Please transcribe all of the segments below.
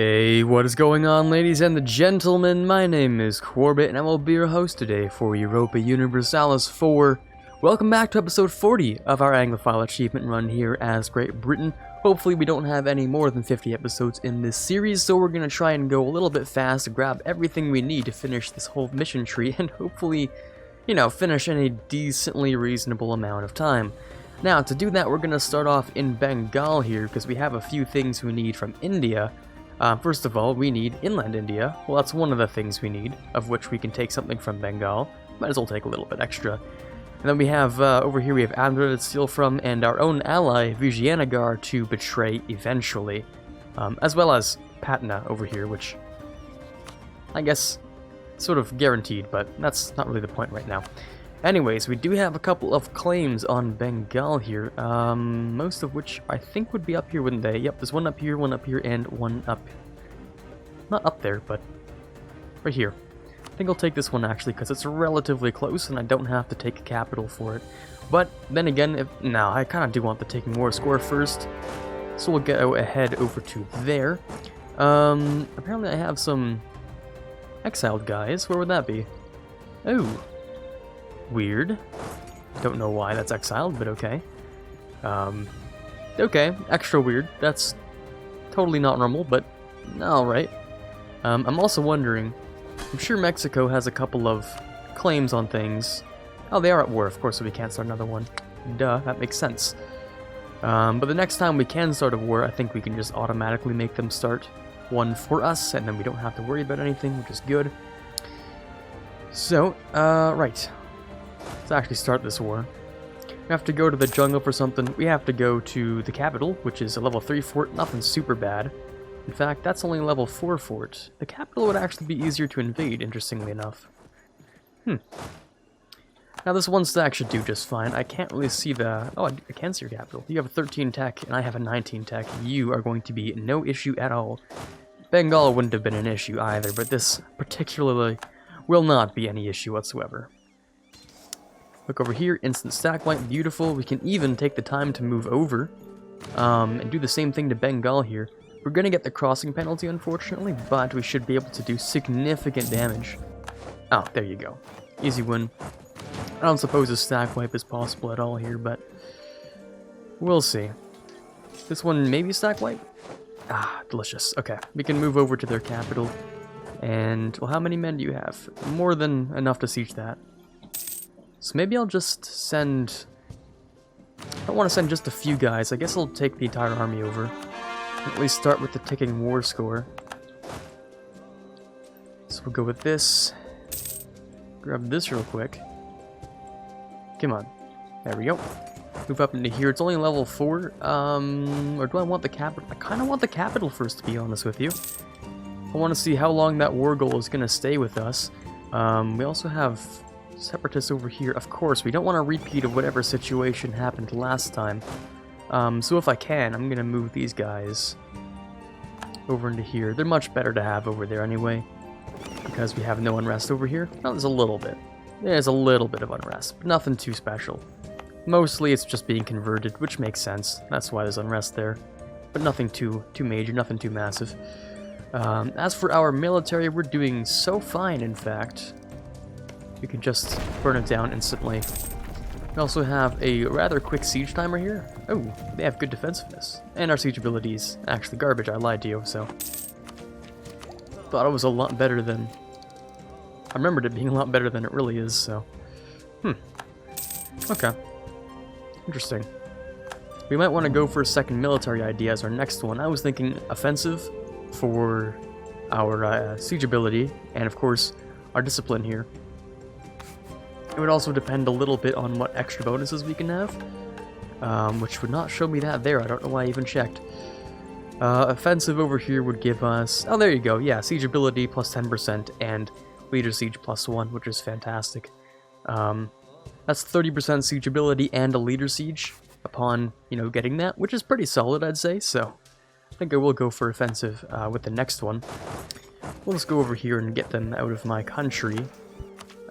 Hey, what is going on, ladies and the gentlemen? My name is Quarbit, and I will be your host today for Europa Universalis 4. Welcome back to episode 40 of our Anglophile achievement run here as Great Britain. Hopefully we don't have any more than 50 episodes in this series, so we're going to try and go a little bit fast to grab everything we need to finish this whole mission tree, and hopefully, finish in a decently reasonable amount of time. Now, to do that, we're going to start off in Bengal here, because we have a few things we need from India. First of all, we need inland India. Well, that's one of the things we need, of which we can take something from Bengal. Might as well take a little bit extra. And then we have, over here we have Andhra to steal from, and our own ally, Vijayanagar, to betray eventually. As well as Patna over here, which I guess sort of guaranteed, but that's not really the point right now. Anyways, we do have a couple of claims on Bengal here, most of which I think would be up here, wouldn't they? Yep, there's one up here, and one up... not up there, but right here. I think I'll take this one, actually, because it's relatively close, and I don't have to take a capital for it. But, then again, I kind of do want the taking war score first, so we'll go ahead over to there. Apparently I have some exiled guys. Where would that be? Oh. Weird. Don't know why that's exiled, but okay. Okay, extra weird. That's totally not normal, but alright. I'm also wondering, I'm sure Mexico has a couple of claims on things. Oh, they are at war, of course, so we can't start another one. Duh, that makes sense. But the next time we can start a war, I think we can just automatically make them start one for us, and then we don't have to worry about anything, which is good. So, right. Let's actually start this war. We have to go to the jungle for something. We have to go to the capital, which is a level 3 fort. Nothing super bad. In fact, that's only a level 4 fort. The capital would actually be easier to invade, interestingly enough. Now this one stack should do just fine. I can't really see the... oh, I can see your capital. You have a 13 tech, and I have a 19 tech. You are going to be no issue at all. Bengal wouldn't have been an issue either, but this particularly will not be any issue whatsoever. Look over here, instant stack wipe, beautiful. We can even take the time to move over and do the same thing to Bengal here. We're going to get the crossing penalty, unfortunately, but we should be able to do significant damage. Oh, there you go. Easy win. I don't suppose a stack wipe is possible at all here, but we'll see. This one maybe stack wipe? Ah, delicious. Okay, we can move over to their capital. And, well, how many men do you have? More than enough to siege that. So maybe I'll just send... I don't want to send just a few guys. I guess I'll take the entire army over. At least start with the ticking war score. So we'll go with this. Grab this real quick. Come on. There we go. Move up into here. It's only level 4. Or do I want the capital? I kind of want the capital first, to be honest with you. I want to see how long that war goal is going to stay with us. We also have... separatists over here. Of course, we don't want a repeat of whatever situation happened last time. So if I can, I'm gonna move these guys over into here. They're much better to have over there anyway, because we have no unrest over here. Oh, there's a little bit. There's a little bit of unrest, but nothing too special. Mostly it's just being converted, which makes sense. That's why there's unrest there. But nothing too major, nothing too massive. As for our military, we're doing so fine, in fact. We can just burn it down instantly. We also have a rather quick siege timer here. Oh, they have good defensiveness. And our siege ability is actually garbage, I lied to you, so... thought it was a lot better than... I remembered it being a lot better than it really is, so... Okay. Interesting. We might want to go for a second military idea as our next one. I was thinking offensive for our siege ability, and of course, our discipline here. It would also depend a little bit on what extra bonuses we can have, which would not show me that there. I don't know why I even checked. Offensive over here would give us... oh, there you go. Yeah, siege ability plus 10% and leader siege plus 1, which is fantastic. That's 30% siege ability and a leader siege upon, getting that, which is pretty solid, I'd say. So I think I will go for offensive with the next one. We'll just go over here and get them out of my country,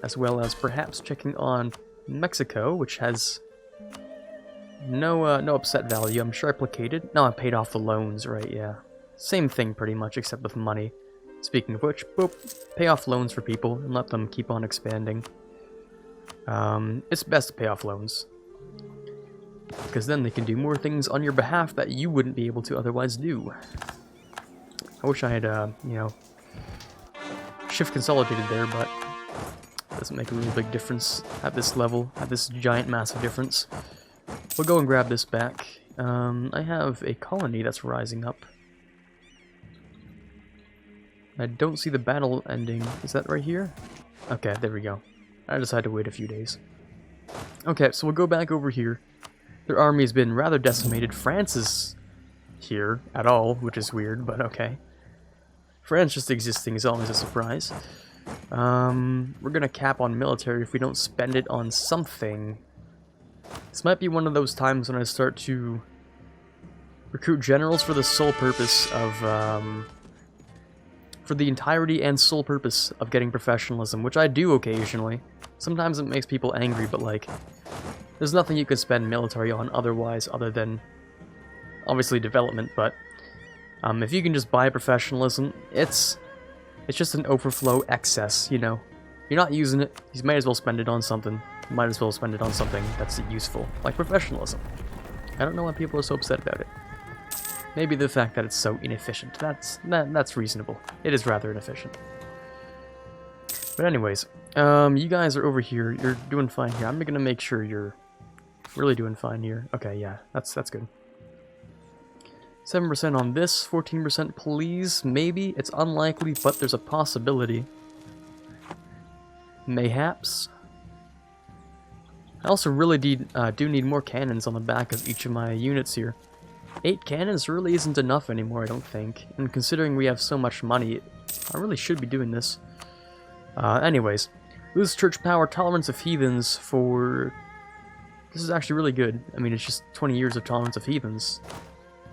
as well as perhaps checking on Mexico, which has no upset value. I'm sure I placated. No, I paid off the loans, right? Yeah. Same thing pretty much, except with money. Speaking of which, boop, pay off loans for people and let them keep on expanding. It's best to pay off loans, because then they can do more things on your behalf that you wouldn't be able to otherwise do. I wish I had, you know, shift consolidated there, but it doesn't make a really big difference at this level, at this giant, massive difference. We'll go and grab this back. I have a colony that's rising up. I don't see the battle ending. Is that right here? Okay, there we go. I just had to wait a few days. Okay, so we'll go back over here. Their army has been rather decimated. France is here at all, which is weird, but okay. France just existing is always a surprise. We're gonna cap on military if we don't spend it on something. This might be one of those times when I start to recruit generals for the sole purpose of, for the entirety and sole purpose of getting professionalism, which I do occasionally. Sometimes it makes people angry, but like, there's nothing you can spend military on otherwise, other than, obviously, development, but if you can just buy professionalism, it's just an overflow excess, you know. You're not using it, you might as well spend it on something. You might as well spend it on something that's useful, like professionalism. I don't know why people are so upset about it. Maybe the fact that it's so inefficient. That's reasonable. It is rather inefficient. But anyways, you guys are over here. You're doing fine here. I'm gonna make sure you're really doing fine here. Okay, yeah, that's good. 7% on this, 14% please, maybe. It's unlikely, but there's a possibility. Mayhaps. I also really do need more cannons on the back of each of my units here. 8 cannons really isn't enough anymore, I don't think. And considering we have so much money, I really should be doing this. Anyways, lose church power, tolerance of heathens for... This is actually really good. I mean, it's just 20 years of tolerance of heathens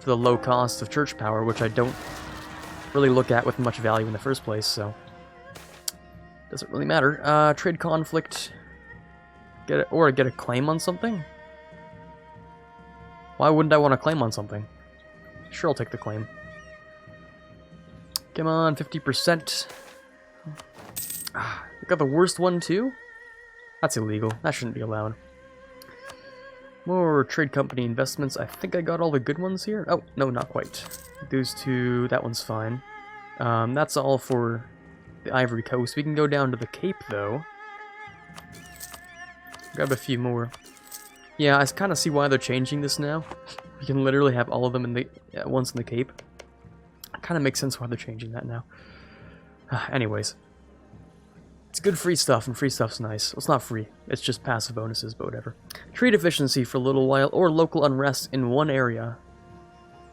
for the low cost of church power, which I don't really look at with much value in the first place, so... Doesn't really matter. Trade conflict... Get a claim on something? Why wouldn't I want to claim on something? Sure, I'll take the claim. Come on, 50%. We got the worst one too? That's illegal. That shouldn't be allowed. More trade company investments. I think I got all the good ones here. Oh, no, not quite. Those two, that one's fine. That's all for the Ivory Coast. We can go down to the Cape, though. Grab a few more. Yeah, I kind of see why they're changing this now. We can literally have all of them in the at once in the Cape. It kind of makes sense why they're changing that now. Anyways. It's good free stuff, and free stuff's nice. Well, it's not free. It's just passive bonuses, but whatever. Trade efficiency for a little while, or local unrest in one area.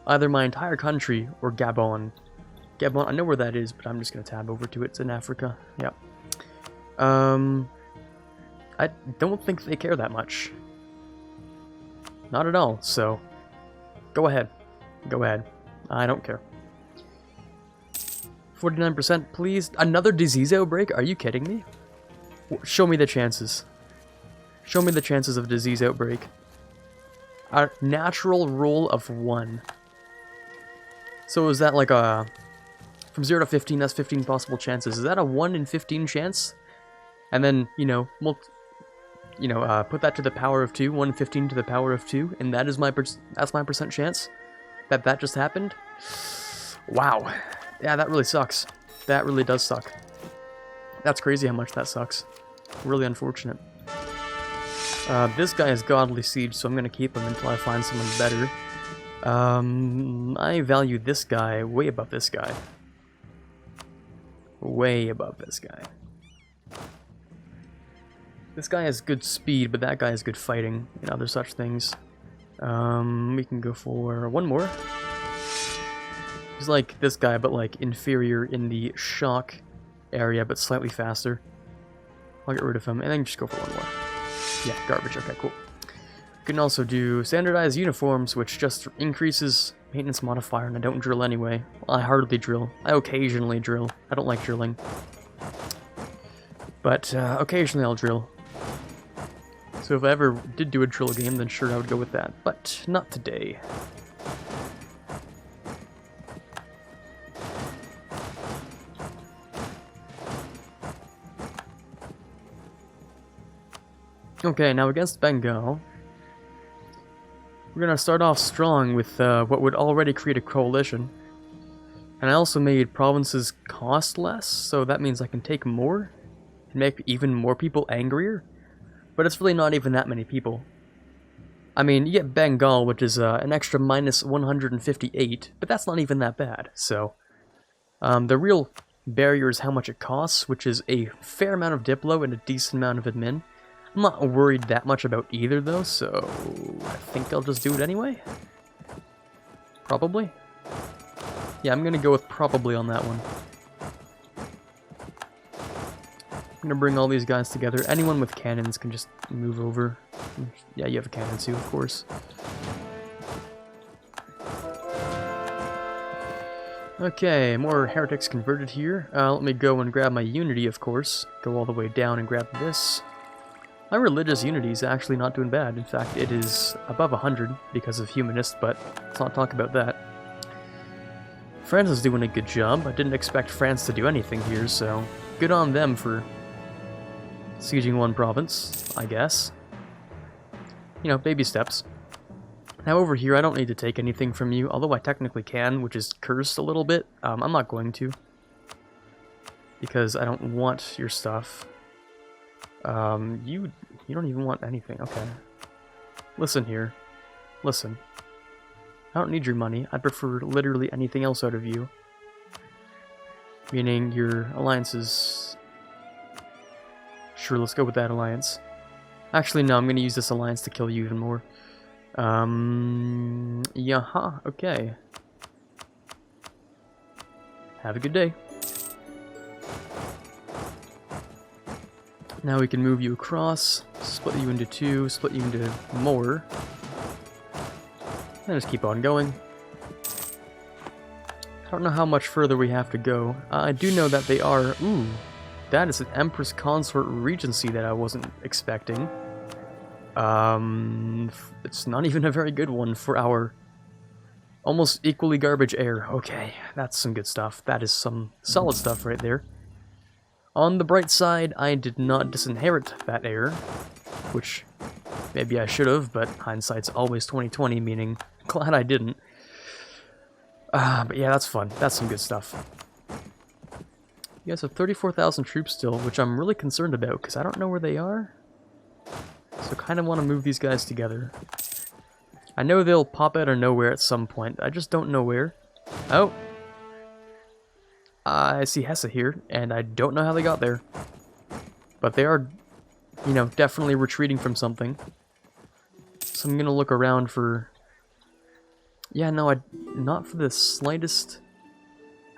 Either my entire country, or Gabon. Gabon, I know where that is, but I'm just going to tab over to it. It's in Africa. Yep. I don't think they care that much. Not at all, so... Go ahead. Go ahead. I don't care. 49%, please. Another disease outbreak? Are you kidding me? Show me the chances. Show me the chances of disease outbreak. A natural roll of 1. So is that like a... From 0 to 15, that's 15 possible chances. Is that a 1 in 15 chance? And then, you know, put that to the power of 2, 1 in 15 to the power of 2, and that is that's my percent chance that just happened? Wow. Yeah, that really sucks. That really does suck. That's crazy how much that sucks. Really unfortunate. This guy is Godly Siege, so I'm going to keep him until I find someone better. I value this guy way above this guy. Way above this guy. This guy has good speed, but that guy has good fighting and other such things. We can go for one more. He's like this guy, but like inferior in the shock area, but slightly faster. I'll get rid of him, and then just go for one more. Yeah, garbage. Okay, cool. We can also do standardized uniforms, which just increases maintenance modifier, and I don't drill anyway. Well, I hardly drill. I occasionally drill. I don't like drilling. But occasionally I'll drill. So if I ever did do a drill game, then sure I would go with that. But not today. Okay, now against Bengal, we're gonna start off strong with what would already create a coalition. And I also made provinces cost less, so that means I can take more and make even more people angrier. But it's really not even that many people. I mean, you get Bengal, which is an extra minus 158, but that's not even that bad. So, the real barrier is how much it costs, which is a fair amount of Diplo and a decent amount of admin. I'm not worried that much about either, though, so I think I'll just do it anyway. Probably. Yeah, I'm gonna go with probably on that one. I'm gonna bring all these guys together. Anyone with cannons can just move over. Yeah, you have a cannon too, of course. Okay, more heretics converted here. Let me go and grab my unity, of course. Go all the way down and grab this. My religious unity is actually not doing bad. In fact, it is above 100 because of humanist, but let's not talk about that. France is doing a good job. I didn't expect France to do anything here, so good on them for sieging one province, I guess. You know, baby steps. Now over here, I don't need to take anything from you, although I technically can, which is cursed a little bit. I'm not going to, because I don't want your stuff. You don't even want anything. Okay. Listen here. Listen. I don't need your money. I prefer literally anything else out of you. Meaning your alliances. Sure, let's go with that alliance. Actually, no, I'm going to use this alliance to kill you even more. Yaha, okay. Have a good day. Now we can move you across, split you into two, split you into more. And just keep on going. I don't know how much further we have to go. I do know that they are... Ooh, that is an Empress Consort Regency that I wasn't expecting. It's not even a very good one for our almost equally garbage heir. Okay, that's some good stuff. That is some solid stuff right there. On the bright side, I did not disinherit that heir, which maybe I should have, but hindsight's always 20/20, meaning glad I didn't. But yeah, that's fun. That's some good stuff. You guys have 34,000 troops still, which I'm really concerned about, because I don't know where they are. So kind of want to move these guys together. I know they'll pop out of nowhere at some point. I just don't know where. Oh! I see Hesse here, and I don't know how they got there. But they are, you know, definitely retreating from something. So I'm gonna look around for... Yeah, no, not for the slightest...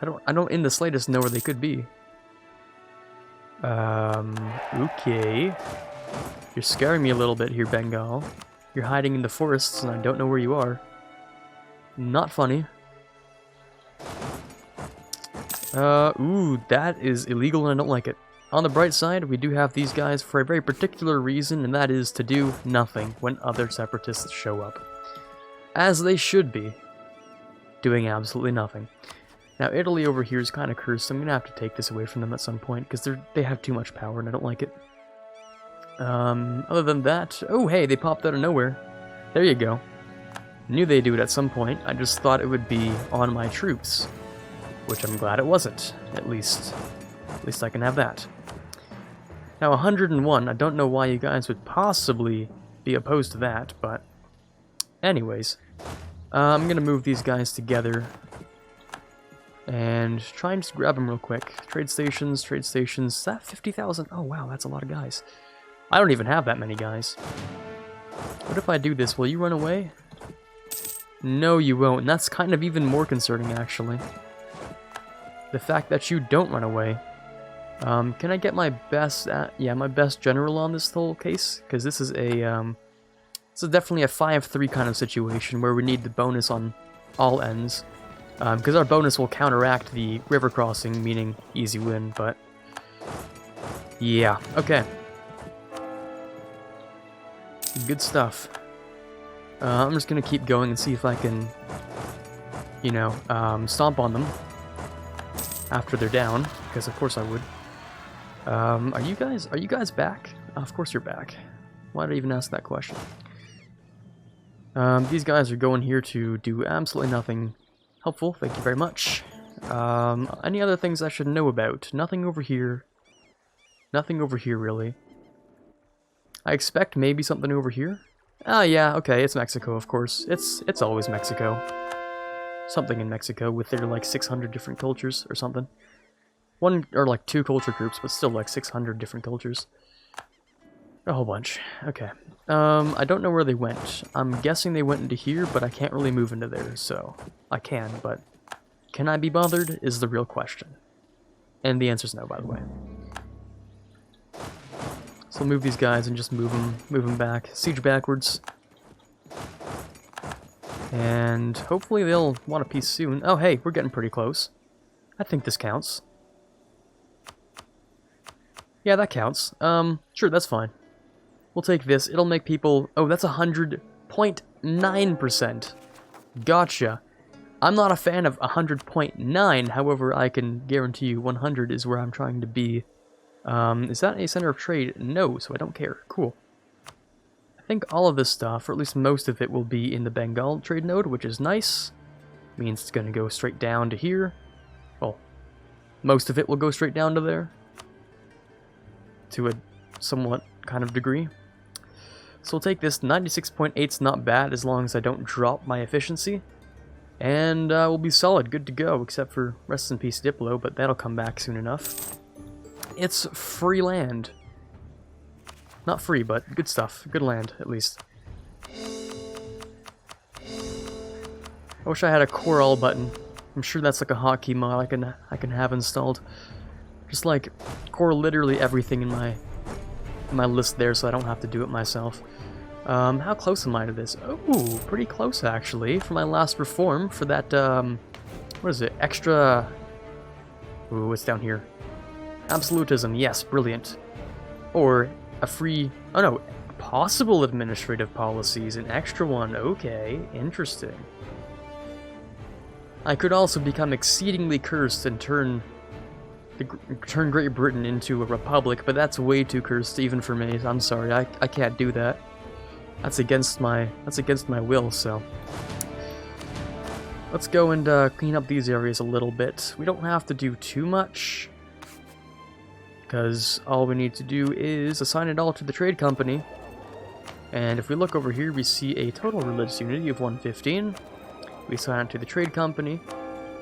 I don't in the slightest know where they could be. Okay. You're scaring me a little bit here, Bengal. You're hiding in the forests, and I don't know where you are. Not funny. Ooh, that is illegal and I don't like it. On the bright side, we do have these guys for a very particular reason, and that is to do nothing when other separatists show up. As they should be. Doing absolutely nothing. Now, Italy over here is kind of cursed, so I'm going to have to take this away from them at some point, because they have too much power and I don't like it. Other than that... Oh, hey, they popped out of nowhere. There you go. Knew they'd do it at some point. I just thought it would be on my troops. Which I'm glad it wasn't, at least I can have that. Now 101, I don't know why you guys would possibly be opposed to that, but anyways. I'm gonna move these guys together and try and just grab them real quick. Trade stations, is that 50,000? Oh wow, that's a lot of guys. I don't even have that many guys. What if I do this? Will you run away? No, you won't, and that's kind of even more concerning, actually. The fact that you don't run away. Can I get my best, my best general on this whole case? Because this is definitely a 5-3 kind of situation where we need the bonus on all ends. Because our bonus will counteract the river crossing, meaning easy win, but... Yeah, okay. Good stuff. I'm just gonna keep going and see if I can, you know, stomp on them. After they're down, because of course I would. Are you guys back? Oh, of course you're back. Why did I even ask that question? These guys are going here to do absolutely nothing helpful. Thank you very much. Any other things I should know about? Nothing over here. Nothing over here, really. I expect maybe something over here. Ah, yeah, okay, it's Mexico, of course. It's always Mexico. Something in Mexico with their, like, 600 different cultures or something. One, or like 2 culture groups, but still like 600 different cultures. A whole bunch. Okay. I don't know where they went. I'm guessing they went into here, but I can't really move into there, so... I can, but... Can I be bothered, is the real question. And the answer's no, by the way. So I'll move these guys and just move them back. Siege backwards. And hopefully they'll want a peace soon. Oh, hey, we're getting pretty close. I think this counts. Yeah, that counts. Sure, that's fine. We'll take this. It'll make people... Oh, that's 100.9%. Gotcha. I'm not a fan of 100.9, however, I can guarantee you 100 is where I'm trying to be. Is that a center of trade? No, so I don't care. Cool. I think all of this stuff, or at least most of it, will be in the Bengal trade node, which is nice. Means it's going to go straight down to here. Well, most of it will go straight down to there. To a somewhat kind of degree. So we'll take this. 96.8's not bad as long as I don't drop my efficiency. And we'll be solid, good to go, except for rest in peace Diplo, but that'll come back soon enough. It's free land. Not free, but good stuff. Good land, at least. I wish I had a core all button. I'm sure that's like a hotkey mod I can have installed. Just like core literally everything in my list there, so I don't have to do it myself. How close am I to this? Oh, pretty close actually. For my last reform, for that what is it? Extra. Ooh, it's down here. Absolutism. Yes, brilliant. Or a free. Oh no, possible administrative policies. An extra one. Okay, interesting. I could also become exceedingly cursed and turn Great Britain into a republic, but that's way too cursed even for me. I'm sorry, I can't do that. That's against my will, so... Let's go and clean up these areas a little bit. We don't have to do too much, because all we need to do is assign it all to the trade company. And if we look over here, we see a total religious unity of 115. We assign it to the trade company.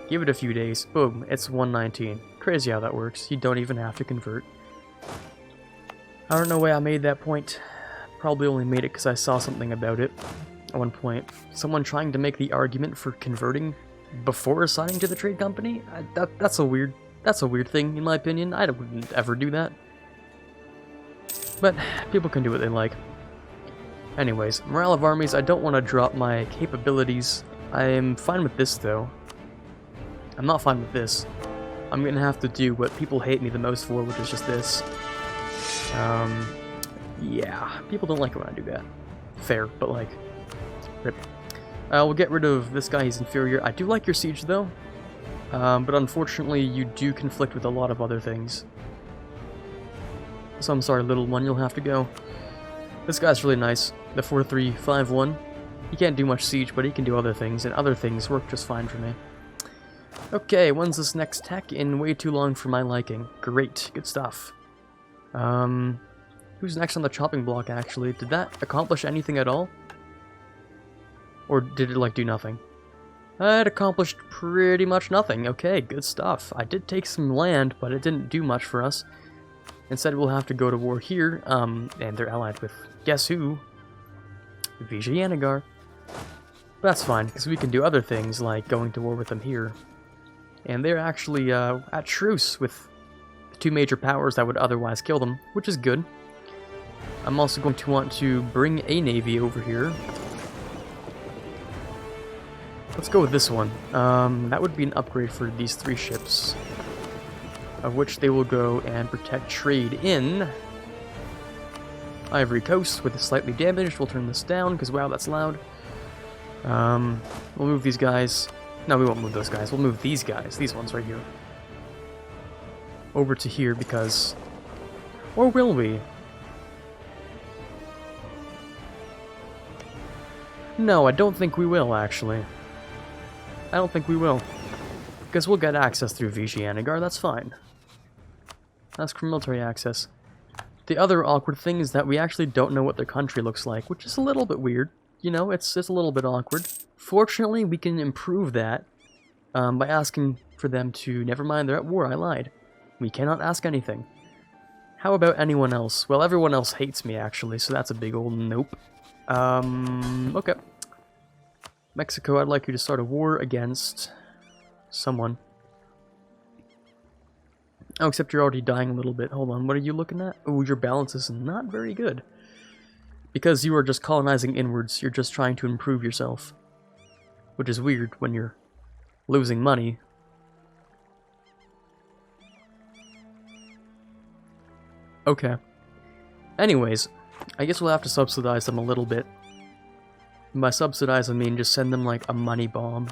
Give it a few days. Boom, it's 119. Crazy how that works. You don't even have to convert. I don't know why I made that point. Probably only made it because I saw something about it at one point. Someone trying to make the argument for converting before assigning to the trade company? That's a weird thing, in my opinion. I wouldn't ever do that. But people can do what they like. Anyways, morale of armies, I don't want to drop my capabilities. I am fine with this, though. I'm not fine with this. I'm gonna have to do what people hate me the most for, which is just this. Yeah, people don't like it when I do that. Fair, but like, rip. We'll get rid of this guy, he's inferior. I do like your siege, though. But unfortunately, you do conflict with a lot of other things. So I'm sorry, little one, you'll have to go. This guy's really nice. The 4351. He can't do much siege, but he can do other things, and other things work just fine for me. Okay, when's this next tech? In way too long for my liking. Great, good stuff. Who's next on the chopping block, actually? Did that accomplish anything at all? Or did it, like, do nothing? It accomplished pretty much nothing. Okay, good stuff. I did take some land, but it didn't do much for us. Instead, we'll have to go to war here, and they're allied with, guess who? Vijayanagar. That's fine, because we can do other things, like going to war with them here. And they're actually at truce with the 2 major powers that would otherwise kill them, which is good. I'm also going to want to bring a navy over here. Let's go with this one. That would be an upgrade for these 3 ships, of which they will go and protect trade in Ivory Coast with a slightly damaged. We'll turn this down, because wow, that's loud. We'll move these guys. No, we won't move those guys. We'll move these guys. These ones right here. Over to here because... Or will we? No, I don't think we will, actually. I don't think we will. Because we'll get access through Vichy Anagar, that's fine. That's for military access. The other awkward thing is that we actually don't know what their country looks like, which is a little bit weird. You know, it's a little bit awkward. Fortunately, we can improve that by asking for them to... Never mind, they're at war, I lied. We cannot ask anything. How about anyone else? Well, everyone else hates me, actually, so that's a big old nope. Okay. Mexico, I'd like you to start a war against someone. Oh, except you're already dying a little bit. Hold on, what are you looking at? Oh, your balance is not very good. Because you are just colonizing inwards, you're just trying to improve yourself. Which is weird when you're losing money. Okay. Anyways, I guess we'll have to subsidize them a little bit. By subsidize, I mean just send them like a money bomb.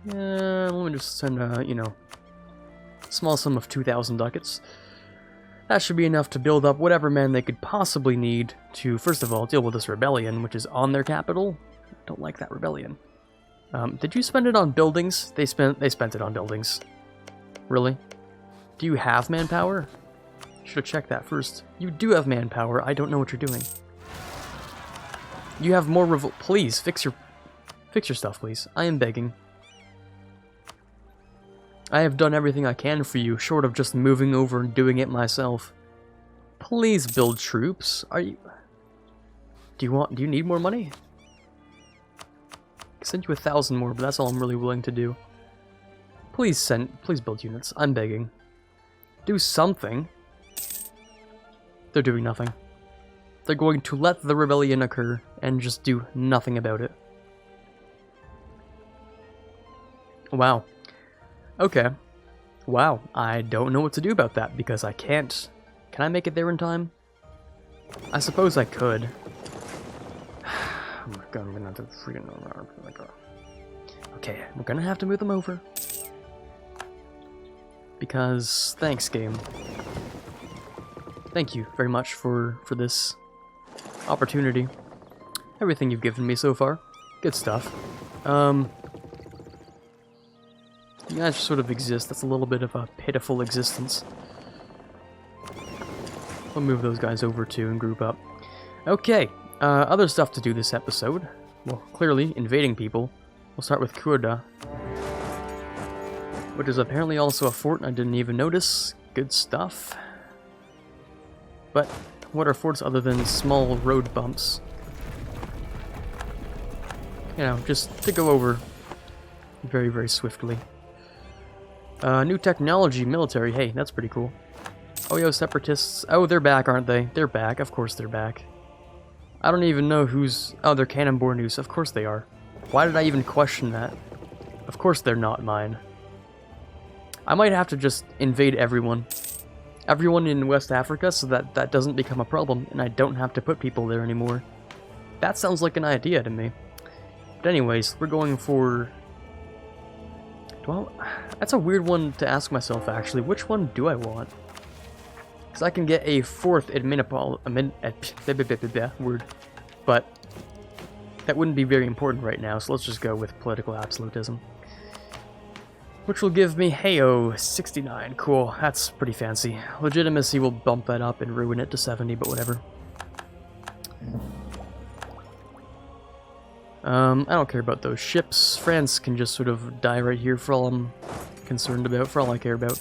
Yeah, let me just send a, you know, small sum of 2,000 ducats. That should be enough to build up whatever men they could possibly need to, first of all, deal with this rebellion, which is on their capital. Don't like that rebellion. Did you spend it on buildings? They spent it on buildings. Really? Do you have manpower? Should have checked that first. You do have manpower. I don't know what you're doing. You have more please, fix your stuff, please. I am begging. I have done everything I can for you, short of just moving over and doing it myself. Please build troops. Are you... Do you need more money? I can send you 1,000 more, but that's all I'm really willing to do. Please build units. I'm begging. Do something. They're doing nothing. They're going to let the rebellion occur and just do nothing about it. Wow. Okay. Wow. I don't know what to do about that because I can't... Can I make it there in time? I suppose I could. Oh my god, I'm gonna have to freaking... Okay, we're gonna have to move them over. Because... Thanks, game. Thank you very much for this opportunity. Everything you've given me so far. Good stuff. You guys just sort of exist. That's a little bit of a pitiful existence. We'll move those guys over too and group up. Okay, other stuff to do this episode. Well, clearly, invading people. We'll start with Kurda, which is apparently also a fort I didn't even notice. Good stuff. But what are forts other than small road bumps? You know, just to go over very, very swiftly. New technology, military. Hey, that's pretty cool. Oh, yo, separatists. Oh, they're back, aren't they? They're back. Of course they're back. I don't even know who's... Oh, they're Cannonbore News. Of course they are. Why did I even question that? Of course they're not mine. I might have to just invade everyone. Everyone in West Africa so that doesn't become a problem and I don't have to put people there anymore. That sounds like an idea to me. But anyways, we're going for... Well, that's a weird one to ask myself, actually. Which one do I want? Because I can get a fourth word, but that wouldn't be very important right now, so let's just go with political absolutism. Which will give me, heyo, 69. Cool, that's pretty fancy. Legitimacy will bump that up and ruin it to 70, but whatever. I don't care about those ships. France can just sort of die right here for all I'm concerned about, for all I care about.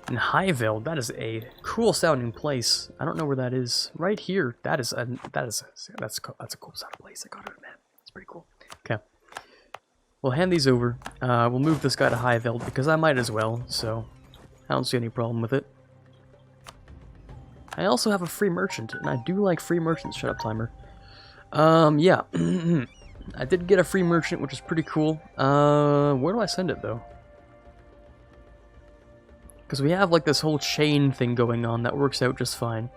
And Highveld, that is a cool sounding place. I don't know where that is. Right here, that's a cool sounding place, I gotta admit. It's pretty cool. Okay. We'll hand these over. We'll move this guy to Highveld because I might as well, so I don't see any problem with it. I also have a free merchant, and I do like free merchants. Shut up, timer. Yeah. I did get a free merchant, which is pretty cool. Where do I send it, though? Because we have, like, this whole chain thing going on that works out just fine.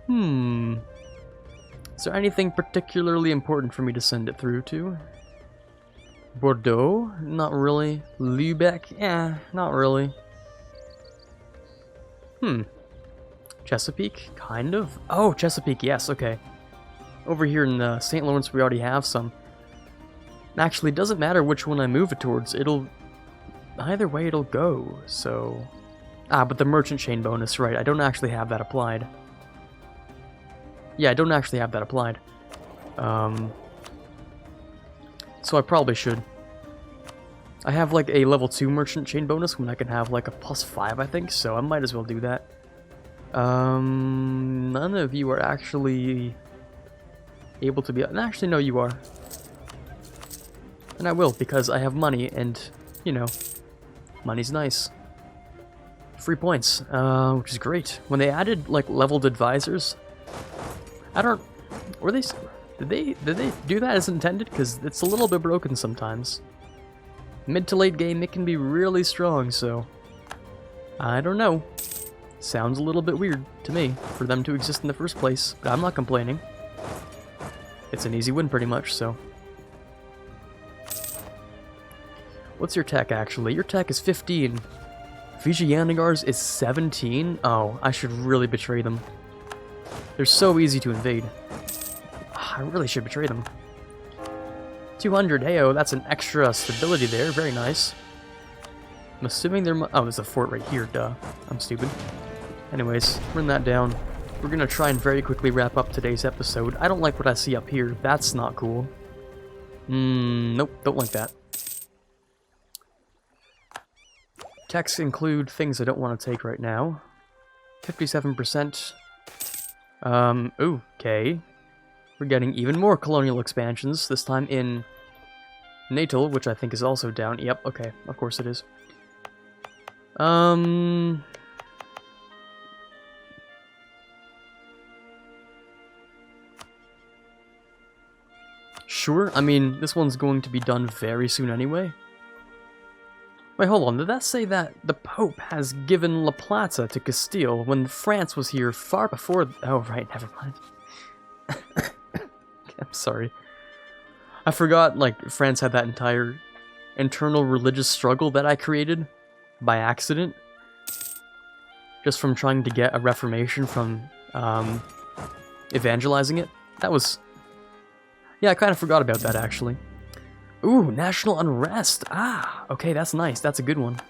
Is there anything particularly important for me to send it through to? Bordeaux? Not really. Lübeck? Yeah, not really. Chesapeake? Kind of? Oh, Chesapeake, yes, okay. Over here in St. Lawrence, we already have some. Actually, it doesn't matter which one I move it towards. Either way it'll go, so... Ah, but the merchant chain bonus, right, I don't actually have that applied. Yeah, I don't actually have that applied. So I probably should. I have like a level 2 merchant chain bonus when I can have like a +5, I think, so I might as well do that. None of you are actually able to be... Actually, no, you are. And I will, because I have money, and, you know, money's nice. Free points, which is great. When they added, like, leveled advisors, I don't... Were they... Did they do that as intended? Because it's a little bit broken sometimes. Mid to late game, it can be really strong, so... I don't know. Sounds a little bit weird to me for them to exist in the first place, but I'm not complaining. It's an easy win pretty much, so... What's your tech, actually? Your tech is 15. Vigianigar's is 17? Oh, I should really betray them. They're so easy to invade. I really should betray them. 200, heyo, that's an extra stability there, very nice. I'm assuming they're... Oh, there's a fort right here, duh. I'm stupid. Anyways, run that down. We're gonna try and very quickly wrap up today's episode. I don't like what I see up here, that's not cool. Nope, don't like that. Texts include things I don't want to take right now. 57%. Okay. We're getting even more colonial expansions, this time in Natal, which I think is also down. Yep, okay, of course it is. Sure, I mean, this one's going to be done very soon anyway. Wait, hold on, did that say that the Pope has given La Plata to Castile when France was here far before... Oh, right, never mind. I'm sorry. I forgot, like, France had that entire internal religious struggle that I created by accident. Just from trying to get a reformation from, evangelizing it. That was... Yeah, I kind of forgot about that, actually. Ooh, national unrest. Ah, okay, that's nice. That's a good one.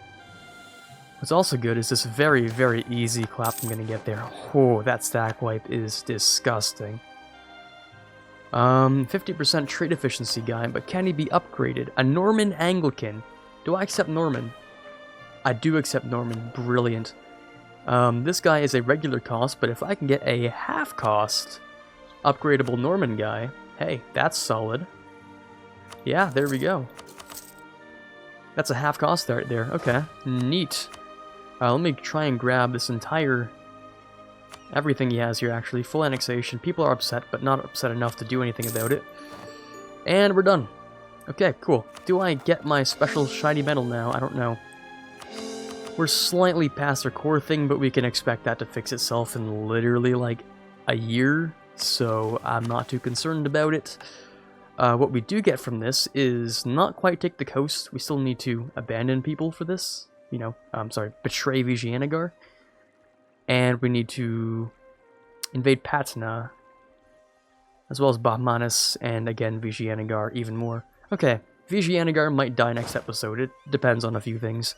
What's also good is this very, very easy clap I'm gonna get there. Oh, that stack wipe is disgusting. 50% trade efficiency guy, but can he be upgraded? A Norman Anglican. Do I accept Norman? I do accept Norman. Brilliant. This guy is a regular cost, but if I can get a half cost upgradable Norman guy, hey, that's solid. Yeah, there we go. That's a half cost right there. Okay, neat. Let me try and grab this entire... Everything he has here, actually. Full annexation. People are upset, but not upset enough to do anything about it. And we're done. Okay, cool. Do I get my special shiny medal now? I don't know. We're slightly past our core thing, but we can expect that to fix itself in literally, like, a year. So I'm not too concerned about it. What we do get from this is not quite take the coast. We still need to abandon people for this. You know, betray Vigianigar. And we need to invade Patna, as well as Bahmanis, and again, Vigianigar even more. Okay, Vigianigar might die next episode. It depends on a few things.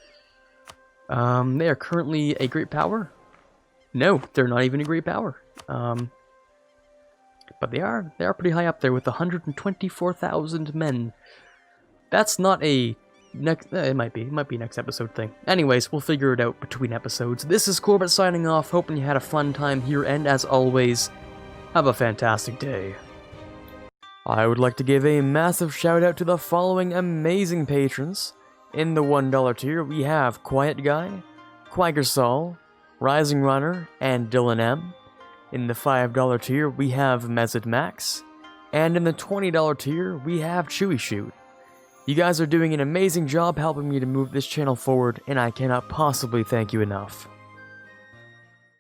They are currently a great power? No, they're not even a great power. But they are pretty high up there with 124,000 men. That's not a... it might be next episode thing. Anyways, we'll figure it out between episodes. This is Quarbit signing off, hoping you had a fun time here, and as always, have a fantastic day. I would like to give a massive shout out to the following amazing patrons. In the $1 tier, we have Quiet Guy, Quaggersol, Rising Runner, and Dylan M. In the $5 tier, we have Mezid Max, and in the $20 tier, we have Chewy Shoot. You guys are doing an amazing job helping me to move this channel forward, and I cannot possibly thank you enough.